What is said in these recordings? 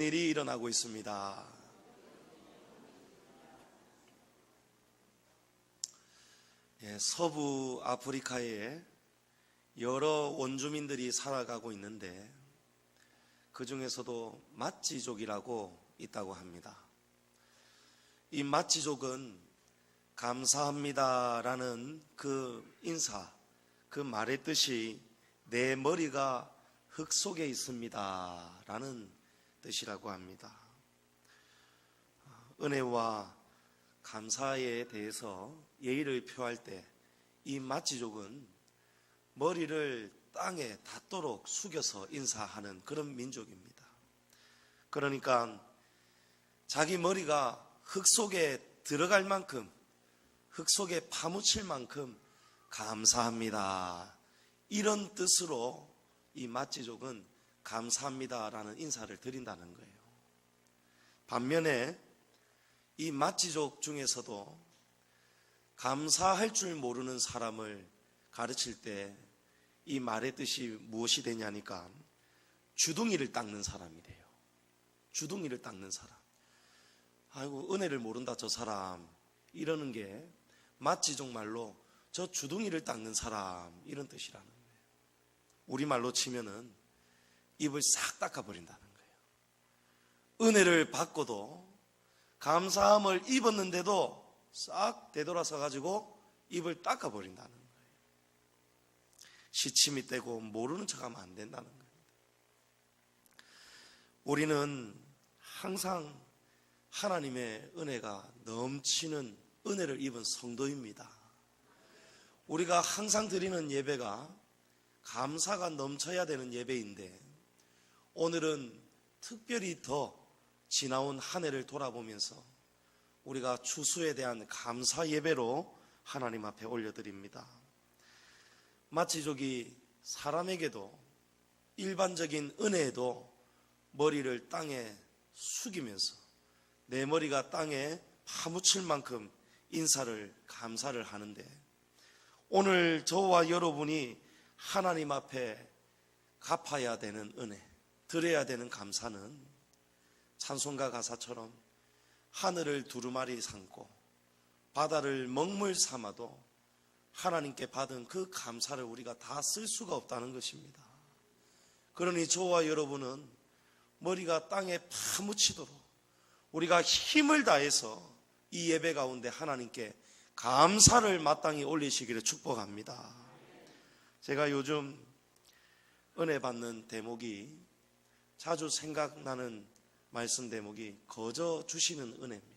일이 일어나고 있습니다. 서부 아프리카에 여러 원주민들이 살아가고 있는데 그 중에서도 마찌족이라고 있다고 합니다. 이 마찌족은 감사합니다라는 그 인사, 그 말의 뜻이 내 머리가 흙 속에 있습니다 라는 뜻이라고 합니다. 은혜와 감사에 대해서 예의를 표할 때 이 마찌족은 머리를 땅에 닿도록 숙여서 인사하는 그런 민족입니다. 그러니까 자기 머리가 흙 속에 들어갈 만큼, 흙 속에 파묻힐 만큼 감사합니다, 이런 뜻으로 이 마찌족은 감사합니다라는 인사를 드린다는 거예요. 반면에 이 마찌족 중에서도 감사할 줄 모르는 사람을 가르칠 때 이 말의 뜻이 무엇이 되냐니까 주둥이를 닦는 사람이 돼요. 주둥이를 닦는 사람. 아이고 은혜를 모른다 저 사람, 이러는 게 마찌족 말로 저 주둥이를 닦는 사람, 이런 뜻이라는 거예요. 우리말로 치면은 입을 싹 닦아버린다는 거예요. 은혜를 받고도 감사함을 입었는데도 싹 되돌아서 가지고 입을 닦아버린다는 거예요. 시침이 떼고 모르는 척하면 안 된다는 거예요. 우리는 항상 하나님의 은혜가 넘치는 은혜를 입은 성도입니다. 우리가 항상 드리는 예배가 감사가 넘쳐야 되는 예배인데 오늘은 특별히 더 지나온 한 해를 돌아보면서 우리가 추수에 대한 감사 예배로 하나님 앞에 올려드립니다. 마찌족이 사람에게도 일반적인 은혜에도 머리를 땅에 숙이면서 내 머리가 땅에 파묻힐 만큼 인사를, 감사를 하는데 오늘 저와 여러분이 하나님 앞에 갚아야 되는 은혜, 드려야 되는 감사는 찬송가 가사처럼 하늘을 두루마리 삼고 바다를 먹물 삼아도 하나님께 받은 그 감사를 우리가 다 쓸 수가 없다는 것입니다. 그러니 저와 여러분은 머리가 땅에 파묻히도록 우리가 힘을 다해서 이 예배 가운데 하나님께 감사를 마땅히 올리시기를 축복합니다. 제가 요즘 은혜 받는 대목이, 자주 생각나는 말씀 대목이 거저 주시는 은혜입니다.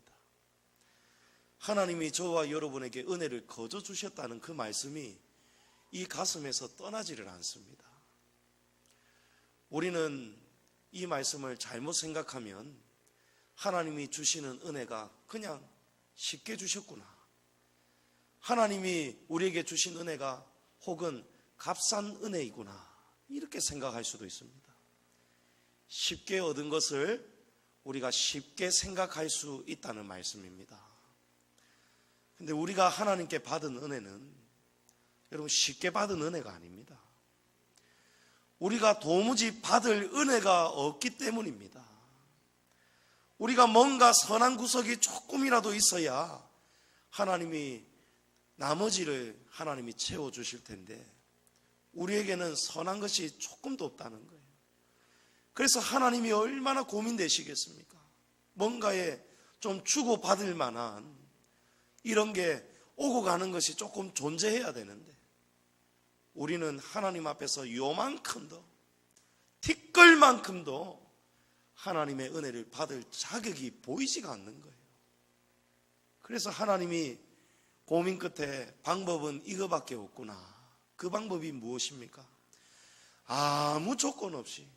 하나님이 저와 여러분에게 은혜를 거저 주셨다는 그 말씀이 이 가슴에서 떠나지를 않습니다. 우리는 이 말씀을 잘못 생각하면 하나님이 주시는 은혜가 그냥 쉽게 주셨구나, 하나님이 우리에게 주신 은혜가 혹은 값싼 은혜이구나, 이렇게 생각할 수도 있습니다. 쉽게 얻은 것을 우리가 쉽게 생각할 수 있다는 말씀입니다. 근데 우리가 하나님께 받은 은혜는 여러분 쉽게 받은 은혜가 아닙니다. 우리가 도무지 받을 은혜가 없기 때문입니다. 우리가 뭔가 선한 구석이 조금이라도 있어야 하나님이 나머지를 하나님이 채워주실 텐데 우리에게는 선한 것이 조금도 없다는 거예요. 그래서 하나님이 얼마나 고민되시겠습니까? 뭔가에 좀 주고받을 만한 이런 게 오고 가는 것이 조금 존재해야 되는데 우리는 하나님 앞에서 요만큼도, 티끌만큼도 하나님의 은혜를 받을 자격이 보이지가 않는 거예요. 그래서 하나님이 고민 끝에 방법은 이거밖에 없구나. 그 방법이 무엇입니까? 아무 조건 없이,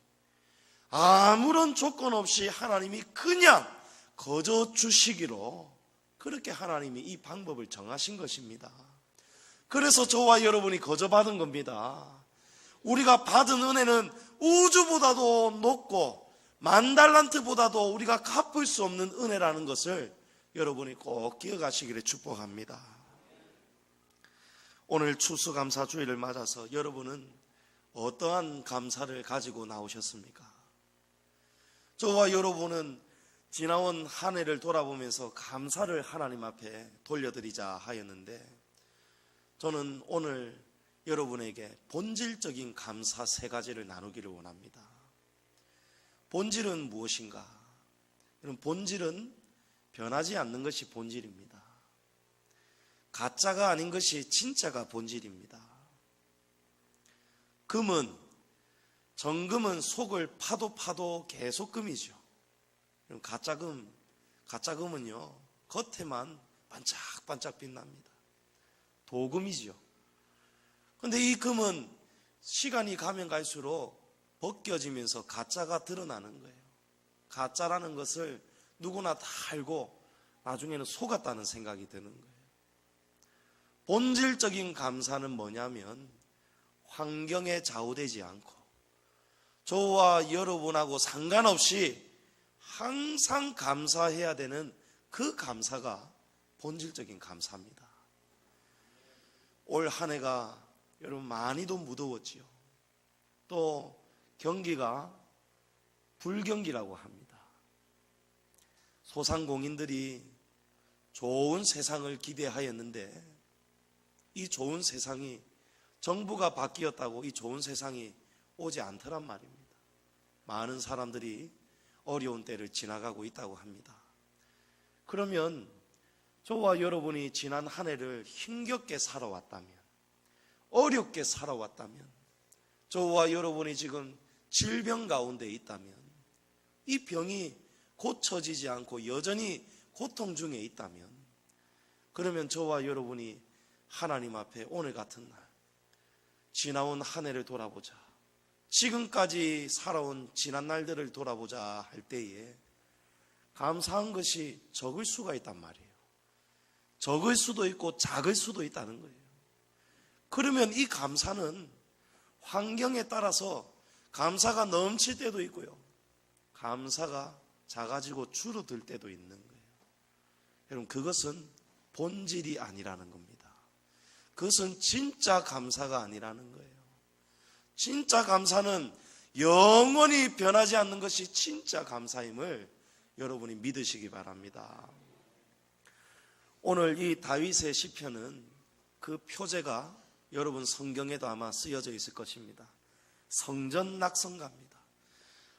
아무런 조건 없이 하나님이 그냥 거저 주시기로 그렇게 하나님이 이 방법을 정하신 것입니다. 그래서 저와 여러분이 거저 받은 겁니다. 우리가 받은 은혜는 우주보다도 높고 만달란트보다도 우리가 갚을 수 없는 은혜라는 것을 여러분이 꼭 기억하시기를 축복합니다. 오늘 추수감사주일을 맞아서 여러분은 어떠한 감사를 가지고 나오셨습니까? 저와 여러분은 지나온 한 해를 돌아보면서 감사를 하나님 앞에 돌려드리자 하였는데, 저는 오늘 여러분에게 본질적인 감사 3가지를 나누기를 원합니다. 본질은 무엇인가? 여러분, 본질은 변하지 않는 것이 본질입니다. 가짜가 아닌 것이 진짜가 본질입니다. 금은, 정금은 속을 파도 계속 금이죠. 가짜금은요, 겉에만 반짝반짝 빛납니다. 도금이죠. 그런데 이 금은 시간이 가면 갈수록 벗겨지면서 가짜가 드러나는 거예요. 가짜라는 것을 누구나 다 알고 나중에는 속았다는 생각이 드는 거예요. 본질적인 감사는 뭐냐면, 환경에 좌우되지 않고 저와 여러분하고 상관없이 항상 감사해야 되는 그 감사가 본질적인 감사입니다. 올 한 해가 여러분 많이도 무더웠지요. 또 경기가 불경기라고 합니다. 소상공인들이 좋은 세상을 기대하였는데, 이 좋은 세상이, 정부가 바뀌었다고 이 좋은 세상이 오지 않더란 말입니다. 많은 사람들이 어려운 때를 지나가고 있다고 합니다. 그러면 저와 여러분이 지난 한 해를 힘겹게 살아왔다면, 어렵게 살아왔다면, 저와 여러분이 지금 질병 가운데 있다면, 이 병이 고쳐지지 않고 여전히 고통 중에 있다면, 그러면 저와 여러분이 하나님 앞에 오늘 같은 날, 지나온 한 해를 돌아보자, 지금까지 살아온 지난 날들을 돌아보자 할 때에 감사한 것이 적을 수가 있단 말이에요. 적을 수도 있고 작을 수도 있다는 거예요. 그러면 이 감사는 환경에 따라서 감사가 넘칠 때도 있고요, 감사가 작아지고 줄어들 때도 있는 거예요. 여러분, 그것은 본질이 아니라는 겁니다. 그것은 진짜 감사가 아니라는 거예요. 진짜 감사는 영원히 변하지 않는 것이 진짜 감사임을 여러분이 믿으시기 바랍니다. 오늘 이 다윗의 시편은 그 표제가 여러분 성경에도 아마 쓰여져 있을 것입니다. 성전 낙성가입니다.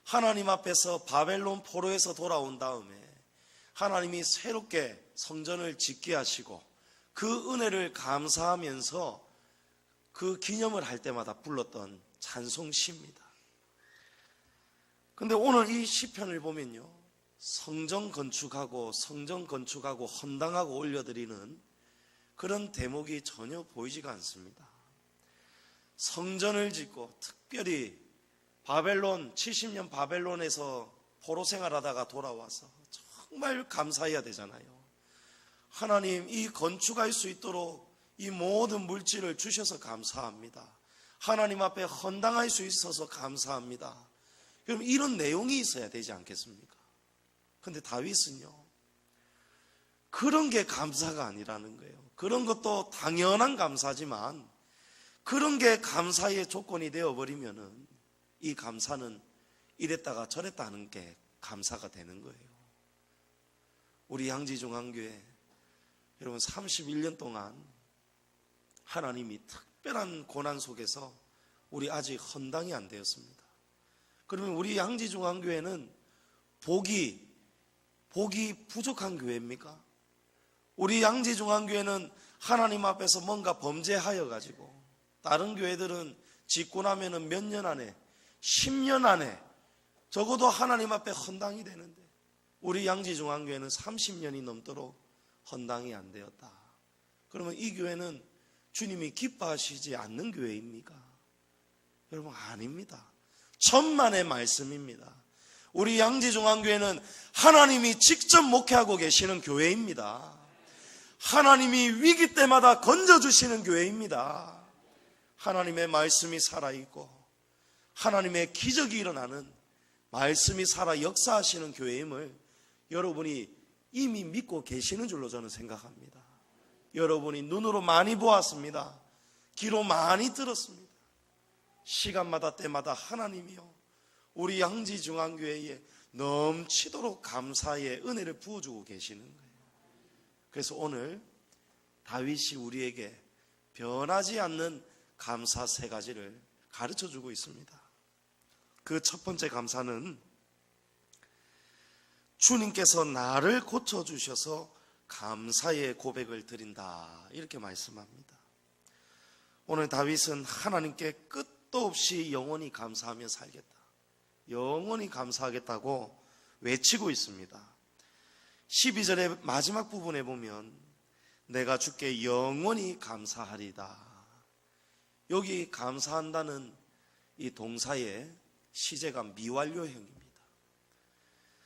하나님 앞에서 바벨론 포로에서 돌아온 다음에 하나님이 새롭게 성전을 짓게 하시고 그 은혜를 감사하면서 그 기념을 할 때마다 불렀던 찬송시입니다. 그런데 오늘 이 시편을 보면요, 성전 건축하고 헌당하고 올려드리는 그런 대목이 전혀 보이지가 않습니다. 성전을 짓고, 특별히 70년 바벨론에서 포로 생활하다가 돌아와서 정말 감사해야 되잖아요. 하나님, 이 건축할 수 있도록 이 모든 물질을 주셔서 감사합니다. 하나님 앞에 헌당할 수 있어서 감사합니다. 그럼 이런 내용이 있어야 되지 않겠습니까? 그런데 다윗은요, 그런 게 감사가 아니라는 거예요. 그런 것도 당연한 감사지만 그런 게 감사의 조건이 되어버리면은 이 감사는 이랬다가 저랬다 하는 게 감사가 되는 거예요. 우리 양지중앙교회 여러분 31년 동안 하나님이 특별한 고난 속에서 우리 아직 헌당이 안 되었습니다. 그러면 우리 양지중앙교회는 복이 부족한 교회입니까? 우리 양지중앙교회는 하나님 앞에서 뭔가 범죄하여 가지고 다른 교회들은 짓고 나면은 몇 년 안에 10년 안에 적어도 하나님 앞에 헌당이 되는데 우리 양지중앙교회는 30년이 넘도록 헌당이 안 되었다. 그러면 이 교회는 주님이 기뻐하시지 않는 교회입니까? 여러분, 아닙니다. 천만의 말씀입니다. 우리 양지중앙교회는 하나님이 직접 목회하고 계시는 교회입니다. 하나님이 위기 때마다 건져주시는 교회입니다. 하나님의 말씀이 살아있고 하나님의 기적이 일어나는, 말씀이 살아 역사하시는 교회임을 여러분이 이미 믿고 계시는 줄로 저는 생각합니다. 여러분이 눈으로 많이 보았습니다. 귀로 많이 들었습니다. 시간마다 때마다 하나님이요, 우리 양지중앙교회에 넘치도록 감사의 은혜를 부어주고 계시는 거예요. 그래서 오늘 다윗이 우리에게 변하지 않는 감사 세 가지를 가르쳐주고 있습니다. 그 첫 번째 감사는 주님께서 나를 고쳐주셔서 감사의 고백을 드린다, 이렇게 말씀합니다. 오늘 다윗은 하나님께 끝도 없이 영원히 감사하며 살겠다, 영원히 감사하겠다고 외치고 있습니다. 12절의 마지막 부분에 보면 내가 주께 영원히 감사하리다, 여기 감사한다는 이 동사의 시제가 미완료형입니다.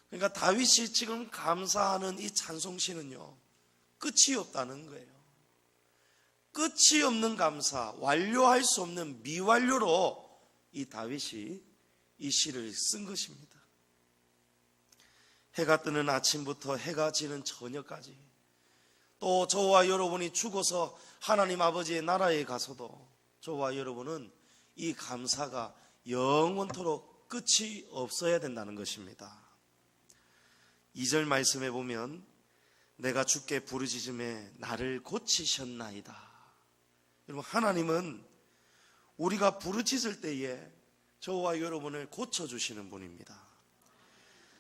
그러니까 다윗이 지금 감사하는 이 찬송시는요, 끝이 없다는 거예요. 끝이 없는 감사, 완료할 수 없는 미완료로 이 다윗이 이 시를 쓴 것입니다. 해가 뜨는 아침부터 해가 지는 저녁까지, 또 저와 여러분이 죽어서 하나님 아버지의 나라에 가서도 저와 여러분은 이 감사가 영원토록 끝이 없어야 된다는 것입니다. 2절 말씀에 보면 내가 주께 부르짖음에 나를 고치셨나이다. 여러분, 하나님은 우리가 부르짖을 때에 저와 여러분을 고쳐주시는 분입니다.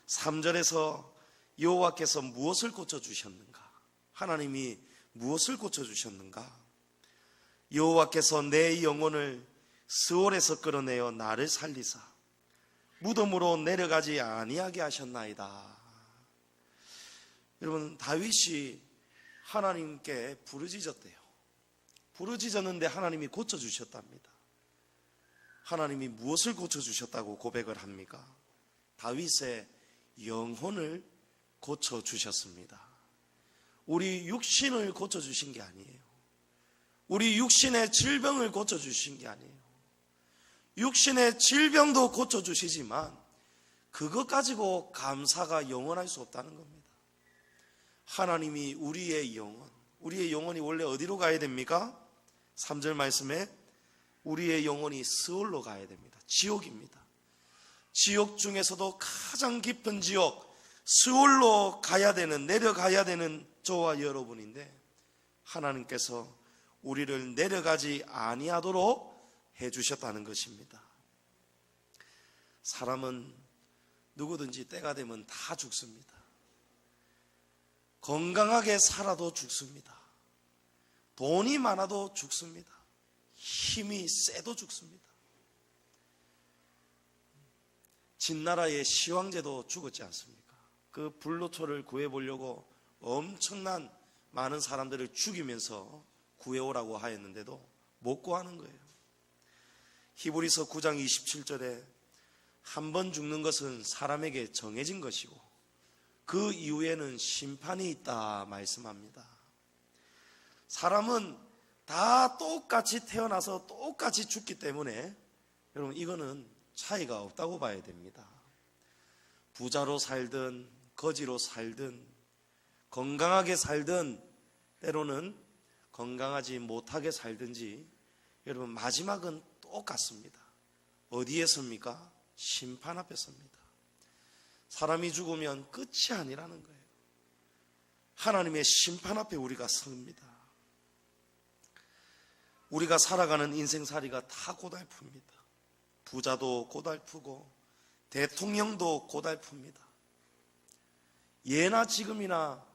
3절에서 여호와께서 무엇을 고쳐주셨는가? 하나님이 무엇을 고쳐주셨는가? 여호와께서 내 영혼을 스올에서 끌어내어 나를 살리사 무덤으로 내려가지 아니하게 하셨나이다. 여러분, 다윗이 하나님께 부르짖었대요. 부르짖었는데 하나님이 고쳐주셨답니다. 하나님이 무엇을 고쳐주셨다고 고백을 합니까? 다윗의 영혼을 고쳐주셨습니다. 우리 육신을 고쳐주신 게 아니에요. 우리 육신의 질병을 고쳐주신 게 아니에요. 육신의 질병도 고쳐주시지만 그것 가지고 감사가 영원할 수 없다는 겁니다. 하나님이 우리의 영혼이 원래 어디로 가야 됩니까? 3절 말씀에 우리의 영혼이 스올로 가야 됩니다. 지옥입니다. 지옥 중에서도 가장 깊은 지옥, 스올로 가야 되는, 내려가야 되는 저와 여러분인데 하나님께서 우리를 내려가지 아니하도록 해주셨다는 것입니다. 사람은 누구든지 때가 되면 다 죽습니다. 건강하게 살아도 죽습니다. 돈이 많아도 죽습니다. 힘이 세도 죽습니다. 진나라의 시황제도 죽었지 않습니까? 그 불로초를 구해보려고 엄청난 많은 사람들을 죽이면서 구해오라고 하였는데도 못 구하는 거예요. 히브리서 9장 27절에 한 번 죽는 것은 사람에게 정해진 것이고 그 이후에는 심판이 있다 말씀합니다. 사람은 다 똑같이 태어나서 똑같이 죽기 때문에 여러분, 이거는 차이가 없다고 봐야 됩니다. 부자로 살든 거지로 살든 건강하게 살든 때로는 건강하지 못하게 살든지 여러분, 마지막은 똑같습니다. 어디에 섭니까? 심판 앞에 섭니다. 사람이 죽으면 끝이 아니라는 거예요. 하나님의 심판 앞에 우리가 섭니다. 우리가 살아가는 인생살이가 다 고달픕니다. 부자도 고달프고 대통령도 고달픕니다. 예나 지금이나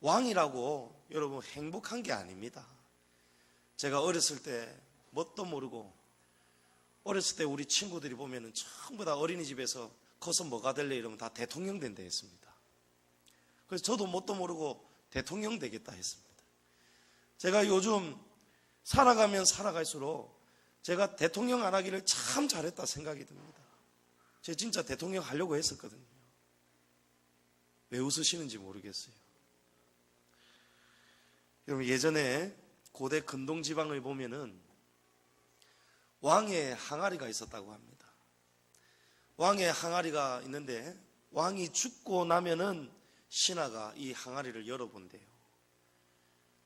왕이라고 여러분 행복한 게 아닙니다. 제가 어렸을 때 뭣도 모르고 어렸을 때 우리 친구들이 보면은 전부 다 어린이집에서 커서 뭐가 될래 이러면 다 대통령 된다 했습니다. 그래서 저도 뭣도 모르고 대통령 되겠다 했습니다. 제가 요즘 살아가면 살아갈수록 제가 대통령 안 하기를 참 잘했다 생각이 듭니다. 제가 진짜 대통령 하려고 했었거든요. 왜 웃으시는지 모르겠어요. 여러분, 예전에 고대 근동지방을 보면은 왕의 항아리가 있었다고 합니다. 왕의 항아리가 있는데 왕이 죽고 나면은 신하가 이 항아리를 열어본대요.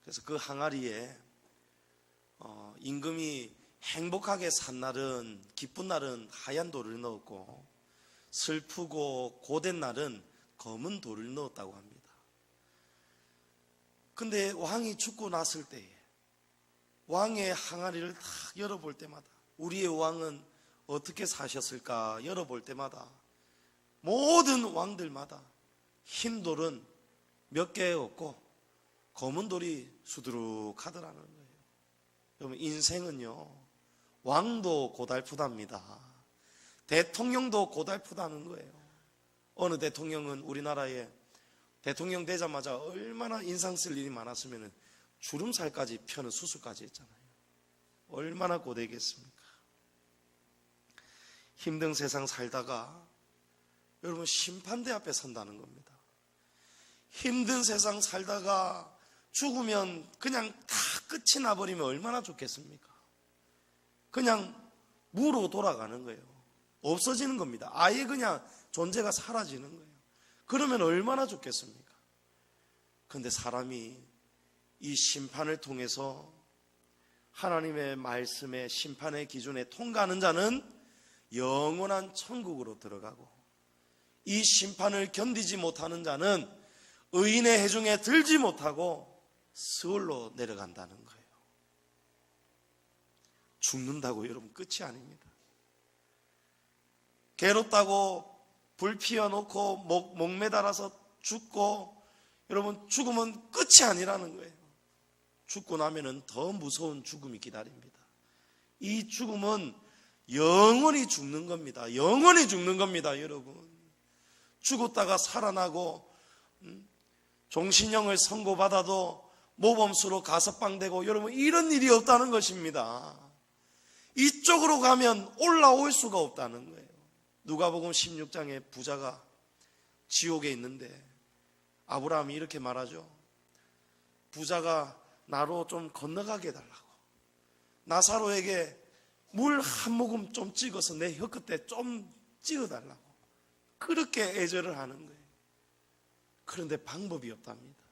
그래서 그 항아리에 임금이 행복하게 산 날은, 기쁜 날은 하얀 돌을 넣었고 슬프고 고된 날은 검은 돌을 넣었다고 합니다. 근데 왕이 죽고 났을 때에 왕의 항아리를 딱 열어볼 때마다 우리의 왕은 어떻게 사셨을까 열어볼 때마다 모든 왕들마다 흰 돌은 몇 개 없고 검은 돌이 수두룩하더라는 거예요. 여러분, 인생은요, 왕도 고달프답니다. 대통령도 고달프다는 거예요. 어느 대통령은 우리나라에 대통령 되자마자 얼마나 인상 쓸 일이 많았으면 주름살까지 펴는 수술까지 했잖아요. 얼마나 고되겠습니까? 힘든 세상 살다가 여러분 심판대 앞에 선다는 겁니다. 힘든 세상 살다가 죽으면 그냥 다 끝이 나버리면 얼마나 좋겠습니까? 그냥 무로 돌아가는 거예요. 없어지는 겁니다. 아예 그냥 존재가 사라지는 거예요. 그러면 얼마나 좋겠습니까? 그런데 사람이 이 심판을 통해서 하나님의 말씀의 심판의 기준에 통과하는 자는 영원한 천국으로 들어가고, 이 심판을 견디지 못하는 자는 의인의 해중에 들지 못하고 스올로 내려간다는 거예요. 죽는다고 여러분 끝이 아닙니다. 괴롭다고 불 피워놓고 목 매달아서 죽고, 여러분 죽으면 끝이 아니라는 거예요. 죽고 나면은 더 무서운 죽음이 기다립니다. 이 죽음은 영원히 죽는 겁니다. 영원히 죽는 겁니다, 여러분. 죽었다가 살아나고 종신형을 선고받아도 모범수로 가석방되고, 여러분 이런 일이 없다는 것입니다. 이쪽으로 가면 올라올 수가 없다는 거예요. 누가복음 16장에 부자가 지옥에 있는데 아브라함이 이렇게 말하죠. 부자가 나로 좀 건너가게 해달라고, 나사로에게 물 한 모금 좀 찍어서 내 혀끝에 좀 찍어달라고 그렇게 애절을 하는 거예요. 그런데 방법이 없답니다.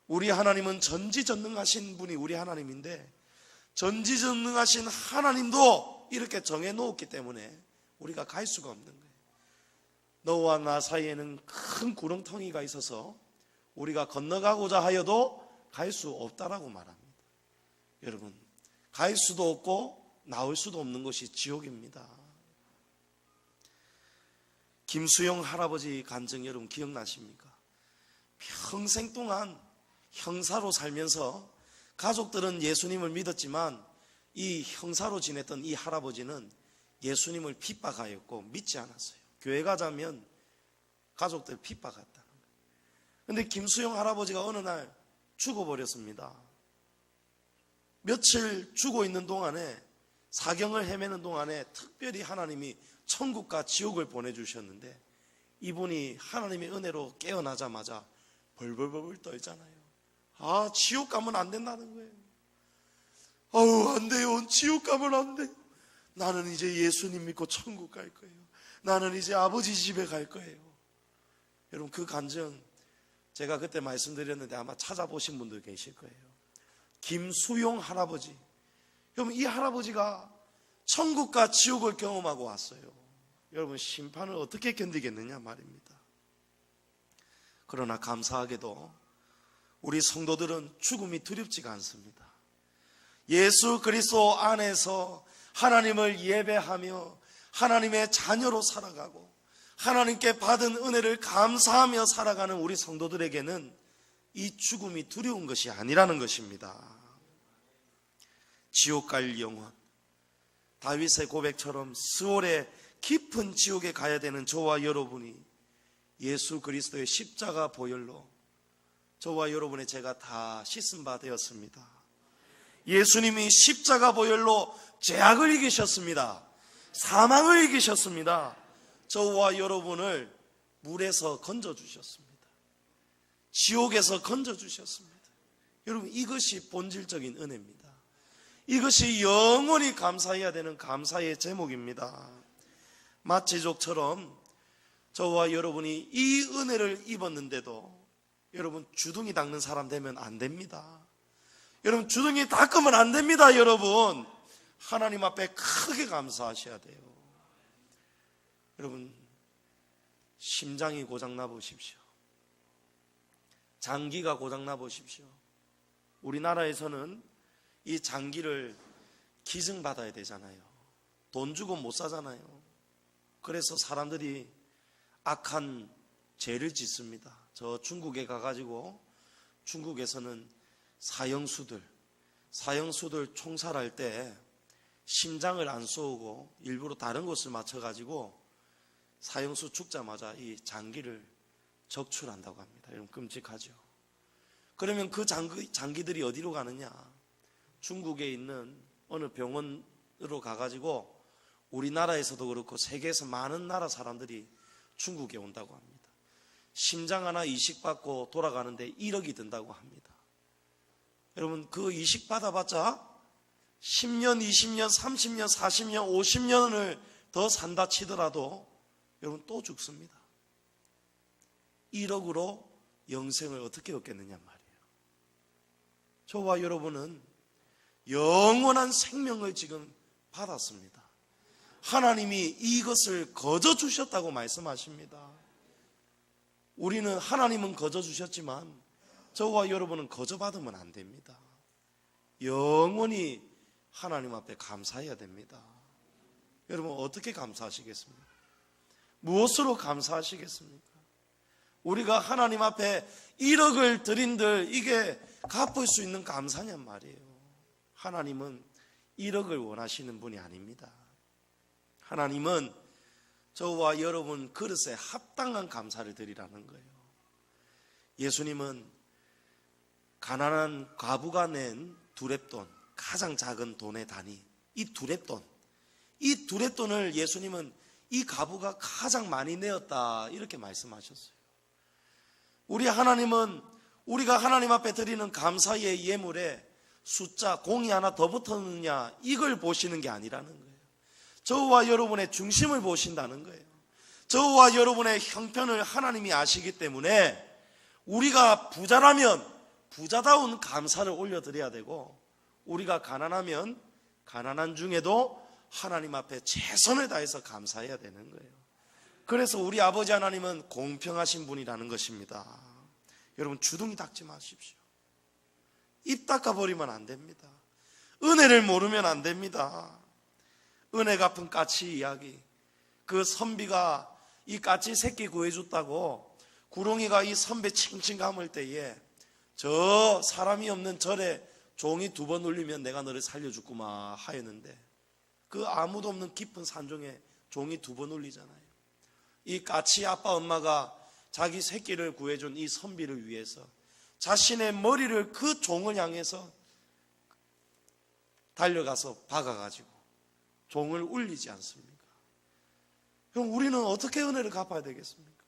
우리 하나님은 전지전능하신 분이 우리 하나님인데, 전지전능하신 하나님도 이렇게 정해놓았기 때문에 우리가 갈 수가 없는 거예요. 너와 나 사이에는 큰 구렁텅이가 있어서 우리가 건너가고자 하여도 갈 수 없다라고 말합니다. 여러분, 갈 수도 없고 나올 수도 없는 것이 지옥입니다. 김수영 할아버지 간증 여러분 기억나십니까? 평생 동안 형사로 살면서 가족들은 예수님을 믿었지만 이 형사로 지냈던 이 할아버지는 예수님을 핍박하였고 믿지 않았어요. 교회 가자면 가족들 핍박했다는 거예요. 그런데 김수영 할아버지가 어느 날 죽어버렸습니다. 며칠 죽어 있는 동안에, 사경을 헤매는 동안에 특별히 하나님이 천국과 지옥을 보내주셨는데, 이분이 하나님의 은혜로 깨어나자마자 벌벌벌 떨잖아요. 아, 지옥 가면 안 된다는 거예요. 아우, 안 돼요. 지옥 가면 안 돼요. 나는 이제 예수님 믿고 천국 갈 거예요. 나는 이제 아버지 집에 갈 거예요. 여러분, 그 간증 제가 그때 말씀드렸는데 아마 찾아보신 분들 계실 거예요. 김수용 할아버지. 여러분, 이 할아버지가 천국과 지옥을 경험하고 왔어요. 여러분, 심판을 어떻게 견디겠느냐 말입니다. 그러나 감사하게도 우리 성도들은 죽음이 두렵지가 않습니다. 예수 그리스도 안에서 하나님을 예배하며 하나님의 자녀로 살아가고 하나님께 받은 은혜를 감사하며 살아가는 우리 성도들에게는 이 죽음이 두려운 것이 아니라는 것입니다. 지옥 갈 영혼, 다윗의 고백처럼 스올의 깊은 지옥에 가야 되는 저와 여러분이 예수 그리스도의 십자가 보혈로 저와 여러분의 죄가 다 씻은 바 되었습니다. 예수님이 십자가 보혈로 죄악을 이기셨습니다. 사망을 이기셨습니다. 저와 여러분을 물에서 건져주셨습니다. 지옥에서 건져주셨습니다. 여러분, 이것이 본질적인 은혜입니다. 이것이 영원히 감사해야 되는 감사의 제목입니다. 마치족처럼 저와 여러분이 이 은혜를 입었는데도 여러분 주둥이 닦는 사람 되면 안 됩니다. 여러분, 주둥이 닦으면 안 됩니다. 여러분, 하나님 앞에 크게 감사하셔야 돼요. 여러분, 심장이 고장나 보십시오. 장기가 고장나 보십시오. 우리나라에서는 이 장기를 기증받아야 되잖아요. 돈 주고 못 사잖아요. 그래서 사람들이 악한 죄를 짓습니다. 저 중국에 가가지고 중국에서는 사형수들 총살할 때 심장을 안 쏘고 일부러 다른 곳을 맞춰가지고 사형수 죽자마자 이 장기를 적출한다고 합니다. 여러분 끔찍하죠. 그러면 그 장기들이 어디로 가느냐? 중국에 있는 어느 병원으로 가가지고 우리나라에서도 그렇고 세계에서 많은 나라 사람들이 중국에 온다고 합니다. 심장 하나 이식받고 돌아가는데 1억이 든다고 합니다. 여러분 그 이식 받아봤자 10년, 20년, 30년, 40년, 50년을 더 산다 치더라도 여러분 또 죽습니다. 1억으로 영생을 어떻게 얻겠느냐 말이에요. 저와 여러분은 영원한 생명을 지금 받았습니다. 하나님이 이것을 거저 주셨다고 말씀하십니다. 우리는 하나님은 거저 주셨지만 저와 여러분은 거저 받으면 안 됩니다. 영원히 하나님 앞에 감사해야 됩니다. 여러분 어떻게 감사하시겠습니까? 무엇으로 감사하시겠습니까? 우리가 하나님 앞에 1억을 드린들 이게 갚을 수 있는 감사냔 말이에요. 하나님은 1억을 원하시는 분이 아닙니다. 하나님은 저와 여러분 그릇에 합당한 감사를 드리라는 거예요. 예수님은 가난한 과부가 낸 두렙돈, 가장 작은 돈의 단위, 이 두렙돈을 예수님은 이 과부가 가장 많이 내었다 이렇게 말씀하셨어요. 우리 하나님은 우리가 하나님 앞에 드리는 감사의 예물에 숫자, 공이 하나 더 붙었느냐 이걸 보시는 게 아니라는 거예요. 저와 여러분의 중심을 보신다는 거예요. 저와 여러분의 형편을 하나님이 아시기 때문에 우리가 부자라면 부자다운 감사를 올려드려야 되고, 우리가 가난하면 가난한 중에도 하나님 앞에 최선을 다해서 감사해야 되는 거예요. 그래서 우리 아버지 하나님은 공평하신 분이라는 것입니다. 여러분 주둥이 닦지 마십시오. 입 닦아버리면 안 됩니다. 은혜를 모르면 안 됩니다. 은혜 갚은 까치 이야기, 그 선비가 이 까치 새끼 구해줬다고 구렁이가 이 선배 칭칭 감을 때에 저 사람이 없는 절에 종이 2번 울리면 내가 너를 살려주구마 하였는데, 그 아무도 없는 깊은 산중에 종이 2번 울리잖아요. 이 까치 아빠 엄마가 자기 새끼를 구해준 이 선비를 위해서 자신의 머리를 그 종을 향해서 달려가서 박아가지고 종을 울리지 않습니까? 그럼 우리는 어떻게 은혜를 갚아야 되겠습니까?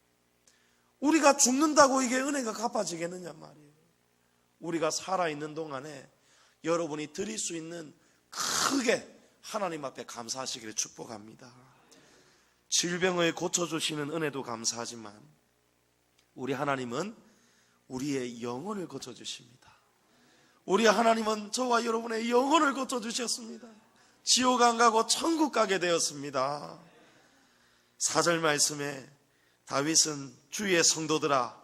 우리가 죽는다고 이게 은혜가 갚아지겠느냐 말이에요. 우리가 살아있는 동안에 여러분이 드릴 수 있는 크게 하나님 앞에 감사하시기를 축복합니다. 질병을 고쳐주시는 은혜도 감사하지만 우리 하나님은 우리의 영혼을 고쳐주십니다. 우리 하나님은 저와 여러분의 영혼을 고쳐주셨습니다. 지옥 안 가고 천국 가게 되었습니다. 4절 말씀에 다윗은 주의 성도들아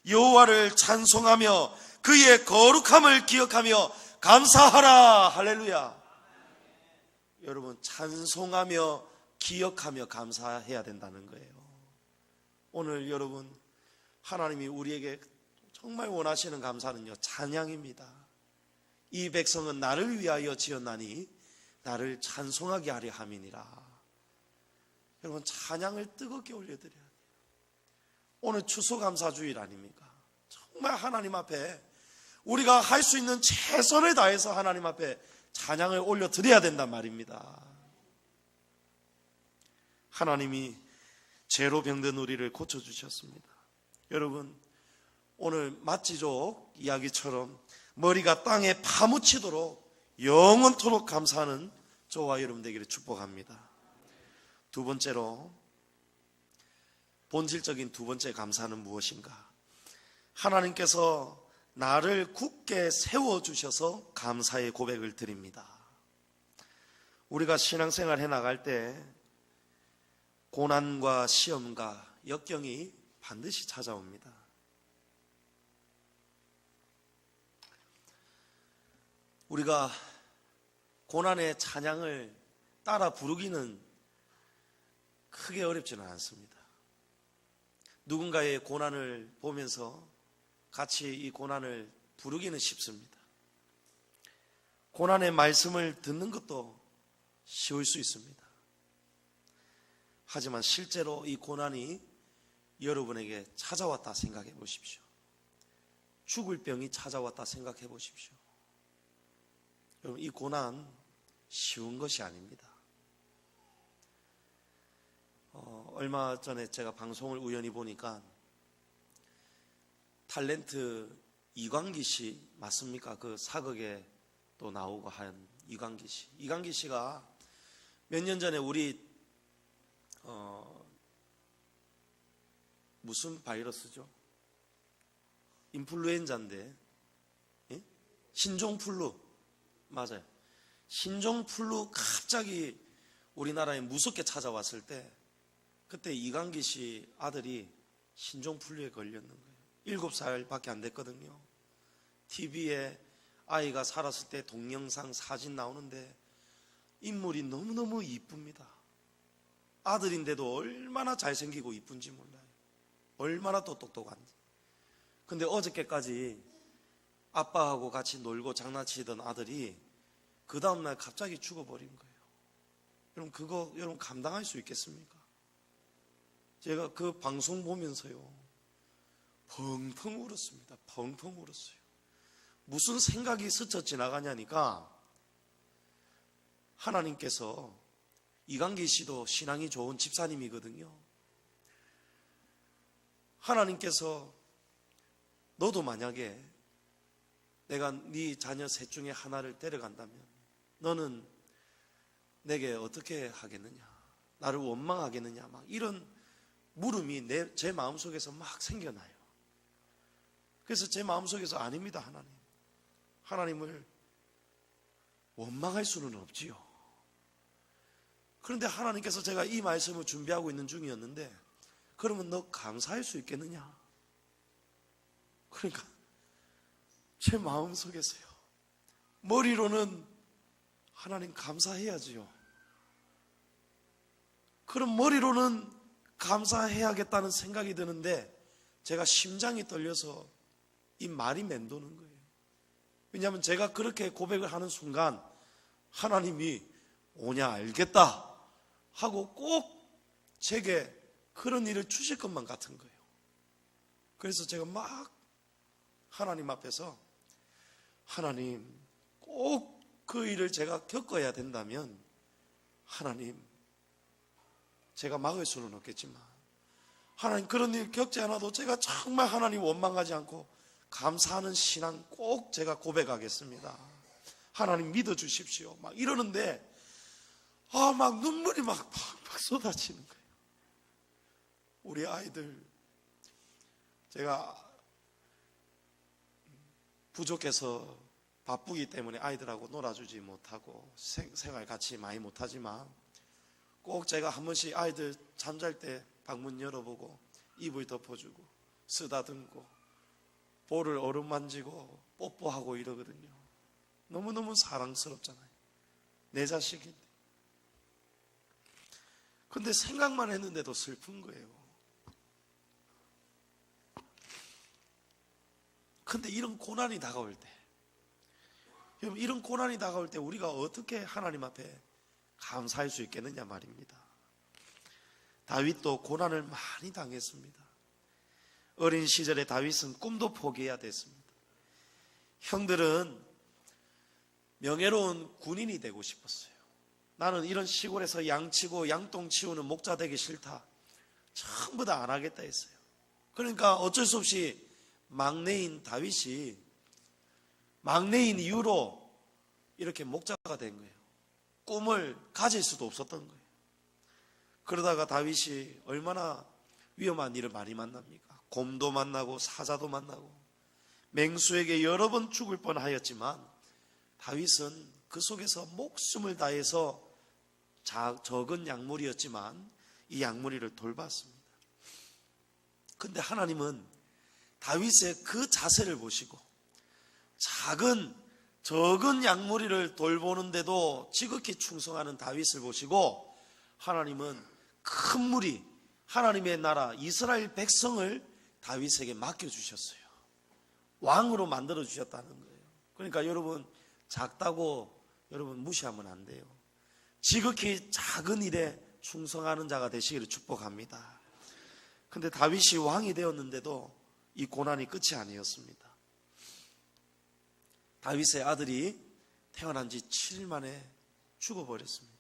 여호와를 찬송하며 그의 거룩함을 기억하며 감사하라. 할렐루야. 여러분 찬송하며 기억하며 감사해야 된다는 거예요. 오늘 여러분 하나님이 우리에게 정말 원하시는 감사는요 찬양입니다. 이 백성은 나를 위하여 지었나니 나를 찬송하게 하려 함이니라. 여러분 찬양을 뜨겁게 올려드려야 돼요. 오늘 추수감사주일 아닙니까? 정말 하나님 앞에 우리가 할 수 있는 최선을 다해서 하나님 앞에 찬양을 올려드려야 된단 말입니다. 하나님이 죄로 병든 우리를 고쳐주셨습니다. 여러분 오늘 마찌족 이야기처럼 머리가 땅에 파묻히도록 영원토록 감사하는 저와 여러분 되기를 축복합니다. 두 번째로 본질적인 두 번째 감사는 무엇인가? 하나님께서 나를 굳게 세워주셔서 감사의 고백을 드립니다. 우리가 신앙생활 해나갈 때 고난과 시험과 역경이 반드시 찾아옵니다. 우리가 고난의 찬양을 따라 부르기는 크게 어렵지는 않습니다. 누군가의 고난을 보면서 같이 이 고난을 부르기는 쉽습니다. 고난의 말씀을 듣는 것도 쉬울 수 있습니다. 하지만 실제로 이 고난이 여러분에게 찾아왔다 생각해 보십시오. 죽을 병이 찾아왔다 생각해 보십시오. 여러분, 이 고난 쉬운 것이 아닙니다. 얼마 전에 제가 방송을 우연히 보니까 탤런트 이광기 씨 맞습니까? 그 사극에 또 나오고 한 이광기 씨. 이광기 씨가 몇 년 전에 우리 무슨 바이러스죠? 인플루엔자인데, 예? 신종플루. 맞아요. 신종플루 갑자기 우리나라에 무섭게 찾아왔을 때 그때 이광기 씨 아들이 신종플루에 걸렸는 거예요. 7살밖에 안 됐거든요. TV에 아이가 살았을 때 동영상 사진 나오는데 인물이 너무너무 이쁩니다. 아들인데도 얼마나 잘생기고 이쁜지 몰라요. 얼마나 또 똑똑한지. 근데 어저께까지 아빠하고 같이 놀고 장난치던 아들이 그 다음날 갑자기 죽어버린 거예요. 여러분, 그거 여러분 감당할 수 있겠습니까? 제가 그 방송 보면서요, 펑펑 울었습니다. 펑펑 울었어요. 무슨 생각이 스쳐 지나가냐니까, 하나님께서, 이광기 씨도 신앙이 좋은 집사님이거든요. 하나님께서 너도 만약에 내가 네 자녀 셋 중에 하나를 데려간다면 너는 내게 어떻게 하겠느냐, 나를 원망하겠느냐, 막 이런 물음이 제 마음속에서 막 생겨나요. 그래서 제 마음속에서 아닙니다. 하나님을 원망할 수는 없지요. 그런데 하나님께서, 제가 이 말씀을 준비하고 있는 중이었는데, 그러면 너 감사할 수 있겠느냐? 그러니까 제 마음속에서요, 머리로는 하나님 감사해야지요. 그럼 머리로는 감사해야겠다는 생각이 드는데 제가 심장이 떨려서 이 말이 맴도는 거예요. 왜냐하면 제가 그렇게 고백을 하는 순간 하나님이 오냐 알겠다 하고 꼭 제게 그런 일을 주실 것만 같은 거예요. 그래서 제가 막 하나님 앞에서, 하나님, 꼭 그 일을 제가 겪어야 된다면 하나님, 제가 막을 수는 없겠지만 하나님, 그런 일 겪지 않아도 제가 정말 하나님 원망하지 않고 감사하는 신앙 꼭 제가 고백하겠습니다. 하나님 믿어주십시오. 막 이러는데 막 눈물이 막 팍팍 쏟아지는 거예요. 우리 아이들, 제가 부족해서 바쁘기 때문에 아이들하고 놀아주지 못하고 생활 같이 많이 못하지만 꼭 제가 한 번씩 아이들 잠잘 때 방문 열어보고 이불 덮어주고 쓰다듬고 볼을 어루만지고 뽀뽀하고 이러거든요. 너무너무 사랑스럽잖아요. 내 자식인데. 근데 생각만 했는데도 슬픈 거예요. 근데 이런 고난이 다가올 때, 여러분, 이런 고난이 다가올 때 우리가 어떻게 하나님 앞에 감사할 수 있겠느냐 말입니다. 다윗도 고난을 많이 당했습니다. 어린 시절에 다윗은 꿈도 포기해야 됐습니다. 형들은 명예로운 군인이 되고 싶었어요. 나는 이런 시골에서 양치고 양똥 치우는 목자 되기 싫다, 전부 다 안 하겠다 했어요. 그러니까 어쩔 수 없이 막내인 다윗이 막내인 이유로 이렇게 목자가 된 거예요. 꿈을 가질 수도 없었던 거예요. 그러다가 다윗이 얼마나 위험한 일을 많이 만납니까? 곰도 만나고 사자도 만나고 맹수에게 여러 번 죽을 뻔하였지만 다윗은 그 속에서 목숨을 다해서 적은 약물이었지만 이 약물이를 돌봤습니다. 근데 하나님은 다윗의 그 자세를 보시고 적은 양무리를 돌보는데도 지극히 충성하는 다윗을 보시고 하나님은 큰 무리, 하나님의 나라 이스라엘 백성을 다윗에게 맡겨주셨어요. 왕으로 만들어주셨다는 거예요. 그러니까 여러분, 작다고 여러분 무시하면 안 돼요. 지극히 작은 일에 충성하는 자가 되시기를 축복합니다. 근데 다윗이 왕이 되었는데도 이 고난이 끝이 아니었습니다. 다윗의 아들이 태어난 지 7일 만에 죽어버렸습니다.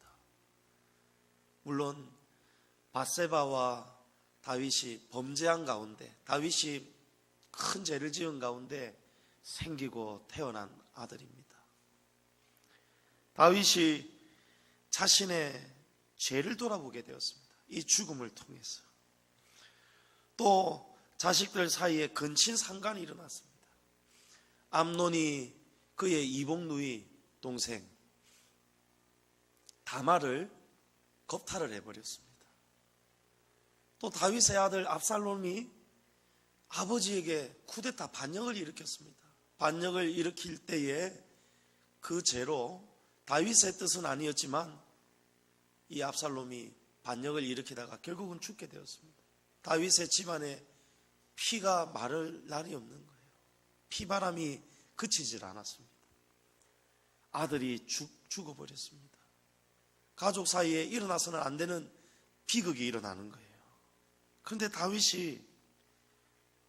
물론 밧세바와 다윗이 범죄한 가운데, 다윗이 큰 죄를 지은 가운데 생기고 태어난 아들입니다. 다윗이 자신의 죄를 돌아보게 되었습니다. 이 죽음을 통해서. 또 자식들 사이에 근친 상간이 일어났습니다. 암논이 그의 이복 누이 동생 다말을 겁탈을 해버렸습니다. 또 다윗의 아들 압살롬이 아버지에게 쿠데타 반역을 일으켰습니다. 반역을 일으킬 때에 그 죄로 다윗의 뜻은 아니었지만 이 압살롬이 반역을 일으키다가 결국은 죽게 되었습니다. 다윗의 집안에 피가 마를 날이 없는 거예요. 피바람이 그치질 않았습니다. 아들이 죽어버렸습니다. 가족 사이에 일어나서는 안 되는 비극이 일어나는 거예요. 그런데 다윗이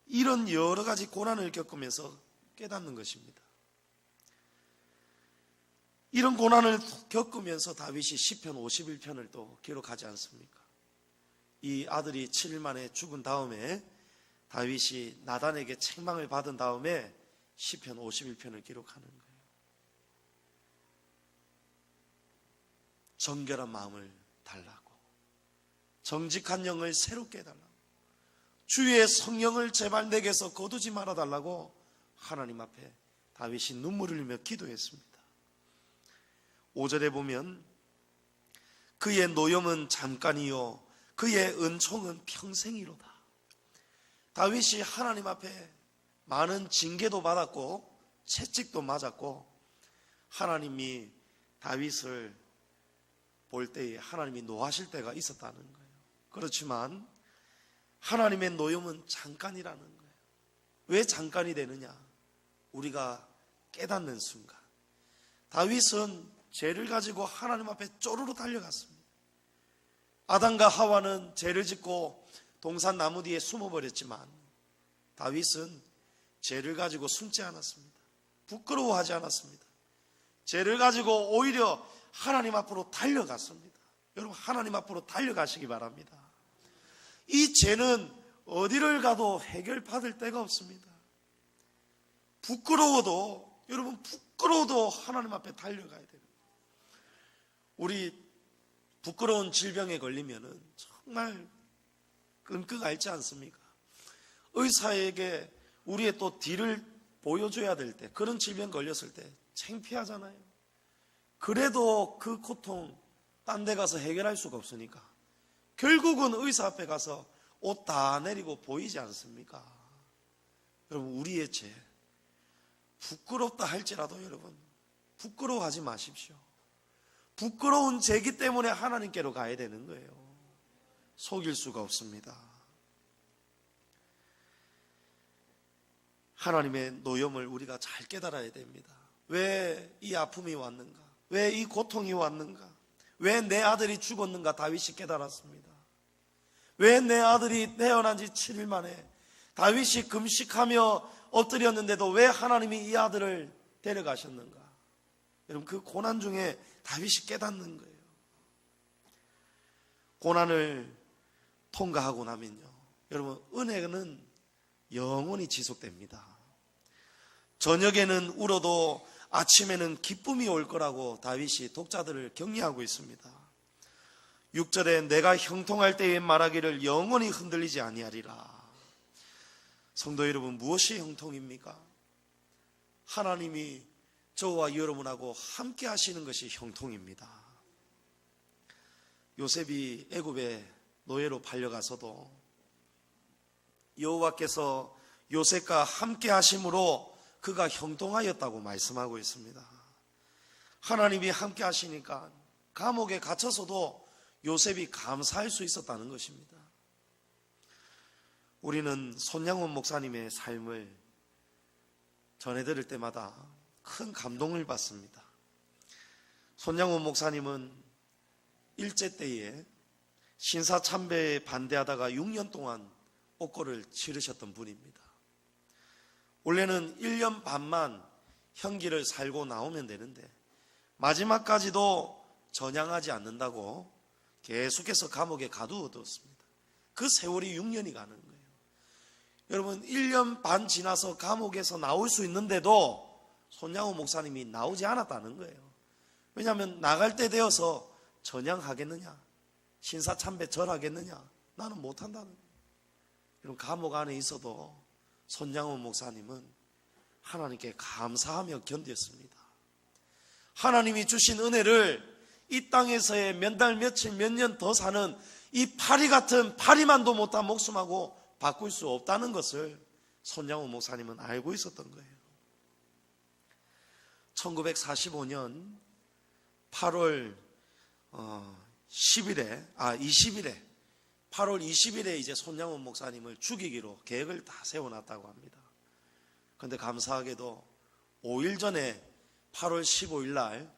이런 여러 가지 고난을 겪으면서 깨닫는 것입니다. 이런 고난을 겪으면서 다윗이 시편 51편을 또 기록하지 않습니까? 이 아들이 7일 만에 죽은 다음에 다윗이 나단에게 책망을 받은 다음에 시편 51편을 기록하는 거예요. 정결한 마음을 달라고, 정직한 영을 새롭게 해달라고, 주의 성령을 제발 내게서 거두지 말아달라고 하나님 앞에 다윗이 눈물을 흘리며 기도했습니다. 5절에 보면 그의 노염은 잠깐이요 그의 은총은 평생이로다. 다윗이 하나님 앞에 많은 징계도 받았고 채찍도 맞았고 하나님이 다윗을 볼 때에 하나님이 노하실 때가 있었다는 거예요. 그렇지만 하나님의 노염은 잠깐이라는 거예요. 왜 잠깐이 되느냐? 우리가 깨닫는 순간. 다윗은 죄를 가지고 하나님 앞에 쪼르르 달려갔습니다. 아담과 하와는 죄를 짓고 동산 나무 뒤에 숨어버렸지만 다윗은 죄를 가지고 숨지 않았습니다. 부끄러워하지 않았습니다. 죄를 가지고 오히려 하나님 앞으로 달려갔습니다. 여러분, 하나님 앞으로 달려가시기 바랍니다. 이 죄는 어디를 가도 해결받을 데가 없습니다. 여러분 부끄러워도 하나님 앞에 달려가야 돼요. 우리 부끄러운 질병에 걸리면은 정말 끙끙 앓지 않습니까? 의사에게 우리의 또 뒤를 보여줘야 될 때, 그런 질병 걸렸을 때 창피하잖아요. 그래도 그 고통 딴 데 가서 해결할 수가 없으니까 결국은 의사 앞에 가서 옷 다 내리고 보이지 않습니까? 여러분, 우리의 죄 부끄럽다 할지라도 여러분 부끄러워하지 마십시오. 부끄러운 죄기 때문에 하나님께로 가야 되는 거예요. 속일 수가 없습니다. 하나님의 노염을 우리가 잘 깨달아야 됩니다. 왜 이 아픔이 왔는가? 왜 이 고통이 왔는가? 왜 내 아들이 죽었는가? 다윗이 깨달았습니다. 왜 내 아들이 태어난 지 7일 만에 다윗이 금식하며 엎드렸는데도 왜 하나님이 이 아들을 데려가셨는가? 여러분, 그 고난 중에 다윗이 깨닫는 거예요. 고난을 통과하고 나면요, 여러분, 은혜는 영원히 지속됩니다. 저녁에는 울어도 아침에는 기쁨이 올 거라고 다윗이 독자들을 격려하고 있습니다. 6절에 내가 형통할 때에 말하기를 영원히 흔들리지 아니하리라. 성도 여러분, 무엇이 형통입니까? 하나님이 저와 여러분하고 함께 하시는 것이 형통입니다. 요셉이 애굽에 노예로 팔려가서도 여호와께서 요셉과 함께 하심으로 그가 형통하였다고 말씀하고 있습니다. 하나님이 함께 하시니까 감옥에 갇혀서도 요셉이 감사할 수 있었다는 것입니다. 우리는 손양원 목사님의 삶을 전해드릴 때마다 큰 감동을 받습니다. 손양원 목사님은 일제 때에 신사참배에 반대하다가 6년 동안 옥고를 치르셨던 분입니다. 원래는 1년 반만 형기를 살고 나오면 되는데 마지막까지도 전향하지 않는다고 계속해서 감옥에 가두어뒀습니다. 그 세월이 6년이 가는 거예요. 여러분, 1년 반 지나서 감옥에서 나올 수 있는데도 손양호 목사님이 나오지 않았다는 거예요. 왜냐하면 나갈 때 되어서 전향하겠느냐, 신사참배 절하겠느냐, 나는 못한다는 거예요. 여러분, 감옥 안에 있어도 손양호 목사님은 하나님께 감사하며 견뎠습니다. 하나님이 주신 은혜를 이 땅에서의 몇 달, 며칠, 몇 년 더 사는 이 파리 같은 파리만도 못한 목숨하고 바꿀 수 없다는 것을 손양호 목사님은 알고 있었던 거예요. 1945년 8월 20일에 8월 20일에 이제 손양호 목사님을 죽이기로 계획을 다 세워놨다고 합니다. 그런데 감사하게도 5일 전에 8월 15일 날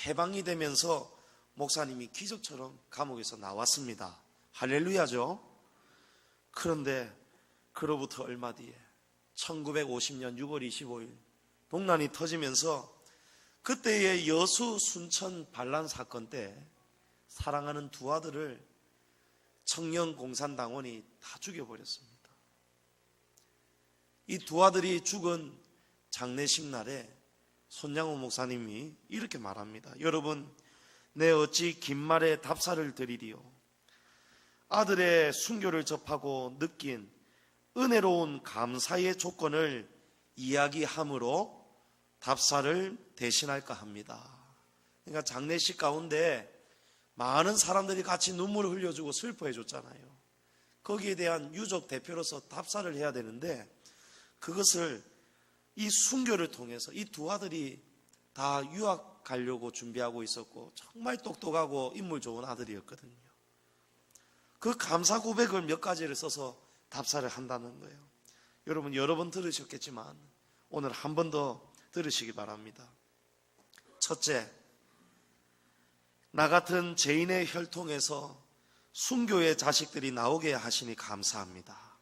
해방이 되면서 목사님이 기적처럼 감옥에서 나왔습니다. 할렐루야죠. 그런데 그로부터 얼마 뒤에 1950년 6월 25일 동란이 터지면서 그때의 여수 순천 반란 사건 때 사랑하는 두 아들을 청년공산당원이 다 죽여버렸습니다. 이 두 아들이 죽은 장례식 날에 손양호 목사님이 이렇게 말합니다. 여러분, 내 어찌 긴 말에 답사를 드리리요. 아들의 순교를 접하고 느낀 은혜로운 감사의 조건을 이야기함으로 답사를 대신할까 합니다. 그러니까 장례식 가운데 많은 사람들이 같이 눈물을 흘려주고 슬퍼해 줬잖아요. 거기에 대한 유족 대표로서 답사를 해야 되는데 그것을 이 순교를 통해서 이 두 아들이 다 유학 가려고 준비하고 있었고 정말 똑똑하고 인물 좋은 아들이었거든요. 그 감사 고백을 몇 가지를 써서 답사를 한다는 거예요. 여러분 여러 번 들으셨겠지만 오늘 한 번 더 들으시기 바랍니다. 첫째, 나 같은 죄인의 혈통에서 순교의 자식들이 나오게 하시니 감사합니다.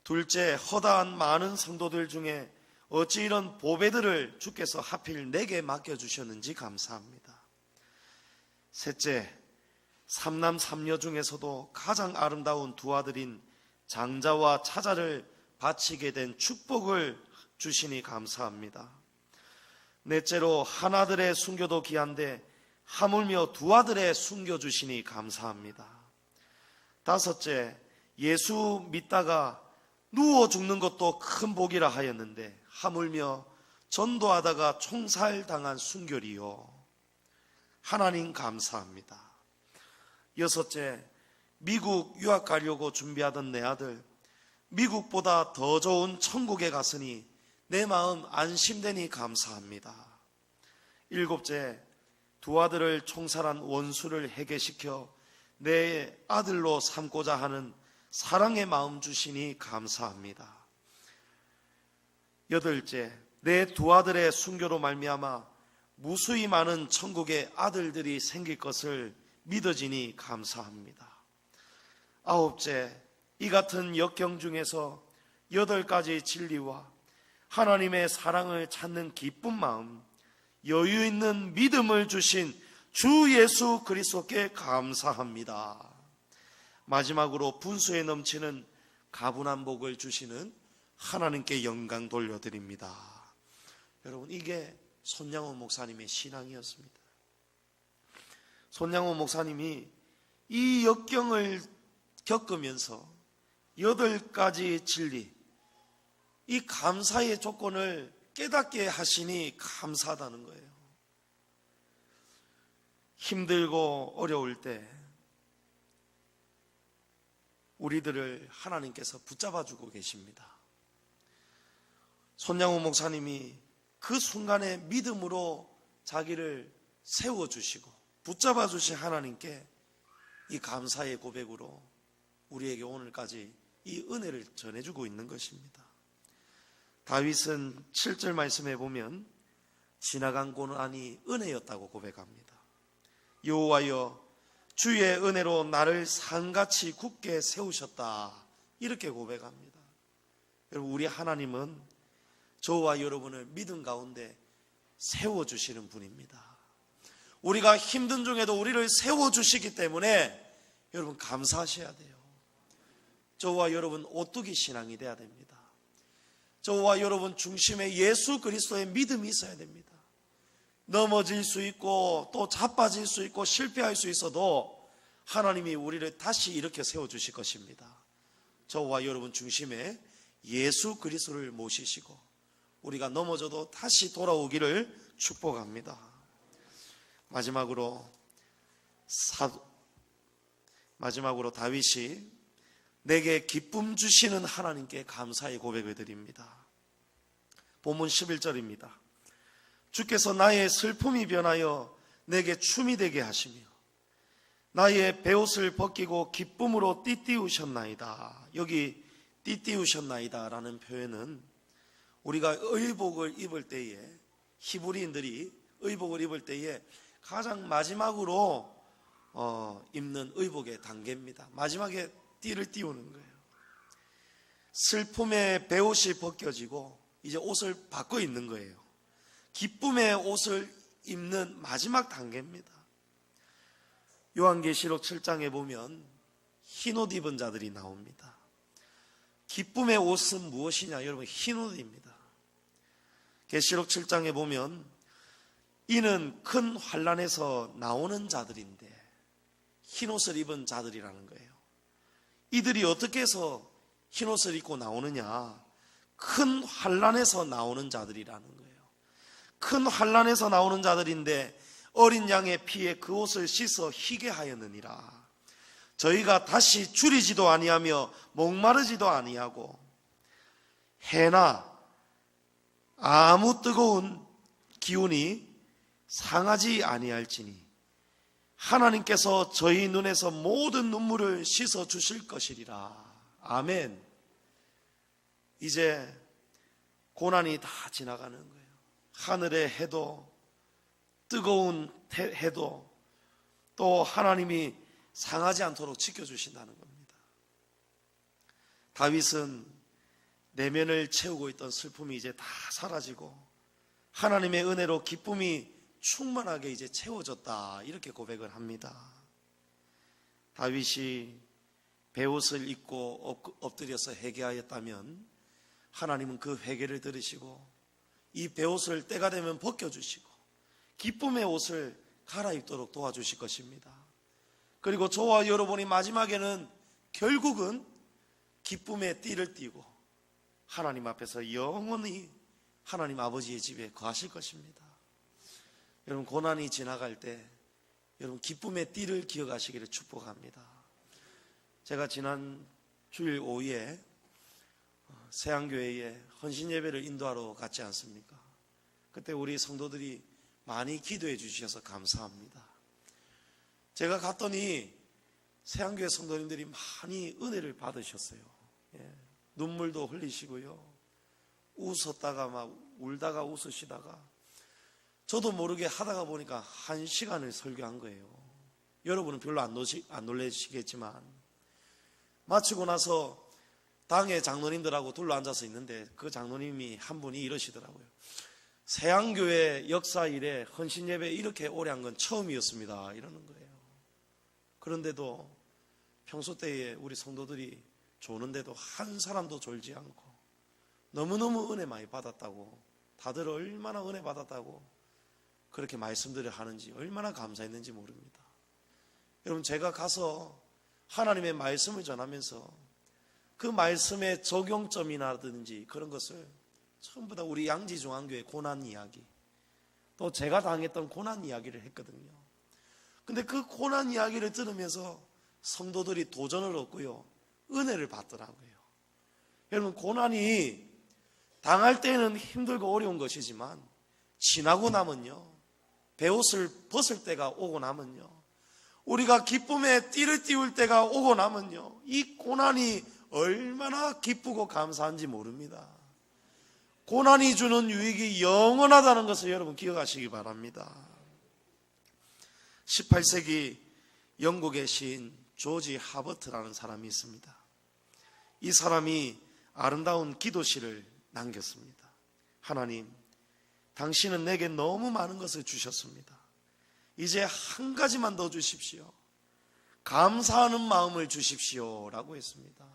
둘째, 허다한 많은 성도들 중에 어찌 이런 보배들을 주께서 하필 내게 맡겨주셨는지 감사합니다. 셋째, 삼남 삼녀 중에서도 가장 아름다운 두 아들인 장자와 차자를 바치게 된 축복을 주시니 감사합니다. 넷째로 한 아들의 순교도 귀한데 하물며 두 아들의 순교 주시니 감사합니다. 다섯째, 예수 믿다가 누워 죽는 것도 큰 복이라 하였는데 하물며 전도하다가 총살당한 순교리요. 하나님 감사합니다. 여섯째, 미국 유학 가려고 준비하던 내 아들 미국보다 더 좋은 천국에 갔으니 내 마음 안심되니 감사합니다. 일곱째, 두 아들을 총살한 원수를 해결시켜 내 아들로 삼고자 하는 사랑의 마음 주시니 감사합니다. 여덟째, 내 두 아들의 순교로 말미암아 무수히 많은 천국의 아들들이 생길 것을 믿어지니 감사합니다. 아홉째, 이 같은 역경 중에서 8가지 진리와 하나님의 사랑을 찾는 기쁜 마음, 여유 있는 믿음을 주신 주 예수 그리스도께 감사합니다. 마지막으로 분수에 넘치는 가분한 복을 주시는 하나님께 영광 돌려드립니다. 여러분, 이게 손양호 목사님의 신앙이었습니다. 손양호 목사님이 이 역경을 겪으면서 8가지 진리, 이 감사의 조건을 깨닫게 하시니 감사하다는 거예요. 힘들고 어려울 때 우리들을 하나님께서 붙잡아주고 계십니다. 손양호 목사님이 그 순간에 믿음으로 자기를 세워주시고 붙잡아주신 하나님께 이 감사의 고백으로 우리에게 오늘까지 이 은혜를 전해주고 있는 것입니다. 다윗은 7절 말씀에 보면 지나간 고난이 은혜였다고 고백합니다. 여호와여, 주의 은혜로 나를 산같이 굳게 세우셨다, 이렇게 고백합니다. 여러분, 우리 하나님은 저와 여러분을 믿음 가운데 세워주시는 분입니다. 우리가 힘든 중에도 우리를 세워주시기 때문에 여러분 감사하셔야 돼요. 저와 여러분 오뚜기 신앙이 돼야 됩니다. 저와 여러분 중심에 예수 그리스도의 믿음이 있어야 됩니다. 넘어질 수 있고 또 자빠질 수 있고 실패할 수 있어도 하나님이 우리를 다시 일으켜 세워주실 것입니다. 저와 여러분 중심에 예수 그리스도를 모시시고 우리가 넘어져도 다시 돌아오기를 축복합니다. 마지막으로 다윗이 내게 기쁨 주시는 하나님께 감사의 고백을 드립니다. 본문 11절입니다. 주께서 나의 슬픔이 변하여 내게 춤이 되게 하시며 나의 베옷을 벗기고 기쁨으로 띠띠우셨나이다. 여기 띠띠우셨나이다 라는 표현은 우리가 의복을 입을 때에, 히브리인들이 의복을 입을 때에 가장 마지막으로 입는 의복의 단계입니다. 마지막에 띠를 띄우는 거예요. 슬픔의 베옷이 벗겨지고 이제 옷을 바꿔 입는 거예요. 기쁨의 옷을 입는 마지막 단계입니다. 요한계시록 7장에 보면 흰옷 입은 자들이 나옵니다. 기쁨의 옷은 무엇이냐? 여러분, 흰옷입니다. 계시록 7장에 보면 이는 큰 환난에서 나오는 자들인데 흰옷을 입은 자들이라는 거예요. 이들이 어떻게 해서 흰옷을 입고 나오느냐? 큰 환난에서 나오는 자들이라는 거예요. 큰 환난에서 나오는 자들인데 어린 양의 피에 그 옷을 씻어 희게 하였느니라. 저희가 다시 줄이지도 아니하며 목마르지도 아니하고 해나 아무 뜨거운 기운이 상하지 아니할지니 하나님께서 저희 눈에서 모든 눈물을 씻어 주실 것이리라. 아멘. 이제 고난이 다 지나가는 거예요. 하늘의 해도 뜨거운 해도 또 하나님이 상하지 않도록 지켜주신다는 겁니다. 다윗은 내면을 채우고 있던 슬픔이 이제 다 사라지고 하나님의 은혜로 기쁨이 충만하게 이제 채워졌다, 이렇게 고백을 합니다. 다윗이 베옷을 입고 엎드려서 회개하였다면 하나님은 그 회개를 들으시고 이 베옷을 때가 되면 벗겨주시고 기쁨의 옷을 갈아입도록 도와주실 것입니다. 그리고 저와 여러분이 마지막에는 결국은 기쁨의 띠를 띠고 하나님 앞에서 영원히 하나님 아버지의 집에 거하실 것입니다. 여러분, 고난이 지나갈 때 여러분 기쁨의 띠를 기억하시기를 축복합니다. 제가 지난 주일 오후에 세안교회에 헌신 예배를 인도하러 갔지 않습니까? 그때 우리 성도들이 많이 기도해 주셔서 감사합니다. 제가 갔더니 세안교회 성도님들이 많이 은혜를 받으셨어요. 눈물도 흘리시고요, 웃었다가 막 울다가 웃으시다가 저도 모르게 하다가 보니까 1시간을 설교한 거예요. 여러분은 별로 안 놀라시겠지만 마치고 나서 당의 장로님들하고 둘러앉아서 있는데 그 장로님이 한 분이 이러시더라고요. 세안교회 역사 이래 헌신예배 이렇게 오래 한 건 처음이었습니다, 이러는 거예요. 그런데도 평소 때에 우리 성도들이 조는데도 한 사람도 졸지 않고 너무너무 은혜 많이 받았다고, 다들 얼마나 은혜 받았다고 그렇게 말씀들을 하는지 얼마나 감사했는지 모릅니다. 여러분, 제가 가서 하나님의 말씀을 전하면서 그 말씀의 적용점이라든지 그런 것을 전부 다 우리 양지중앙교회 고난 이야기, 또 제가 당했던 고난 이야기를 했거든요. 근데 그 고난 이야기를 들으면서 성도들이 도전을 얻고요, 은혜를 받더라고요. 여러분, 고난이 당할 때는 힘들고 어려운 것이지만 지나고 나면요, 베옷을 벗을 때가 오고 나면요, 우리가 기쁨에 띠를 띄울 때가 오고 나면요, 이 고난이 얼마나 기쁘고 감사한지 모릅니다. 고난이 주는 유익이 영원하다는 것을 여러분 기억하시기 바랍니다. 18세기 영국의 시인 조지 하버트라는 사람이 있습니다. 이 사람이 아름다운 기도시를 남겼습니다. 하나님, 당신은 내게 너무 많은 것을 주셨습니다. 이제 한 가지만 더 주십시오. 감사하는 마음을 주십시오 라고 했습니다.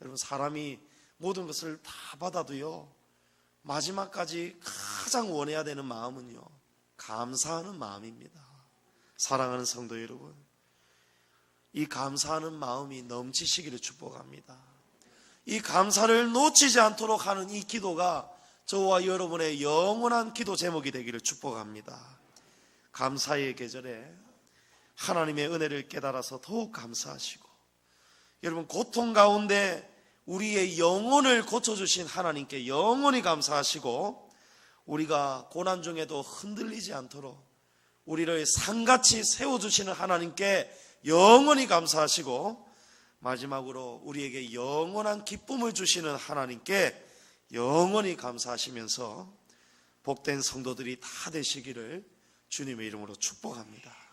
여러분, 사람이 모든 것을 다 받아도요, 마지막까지 가장 원해야 되는 마음은요, 감사하는 마음입니다. 사랑하는 성도 여러분, 이 감사하는 마음이 넘치시기를 축복합니다. 이 감사를 놓치지 않도록 하는 이 기도가 저와 여러분의 영원한 기도 제목이 되기를 축복합니다. 감사의 계절에 하나님의 은혜를 깨달아서 더욱 감사하시고, 여러분, 고통 가운데 우리의 영혼을 고쳐주신 하나님께 영원히 감사하시고, 우리가 고난 중에도 흔들리지 않도록 우리를 산같이 세워주시는 하나님께 영원히 감사하시고, 마지막으로 우리에게 영원한 기쁨을 주시는 하나님께 영원히 감사하시면서 복된 성도들이 다 되시기를 주님의 이름으로 축복합니다.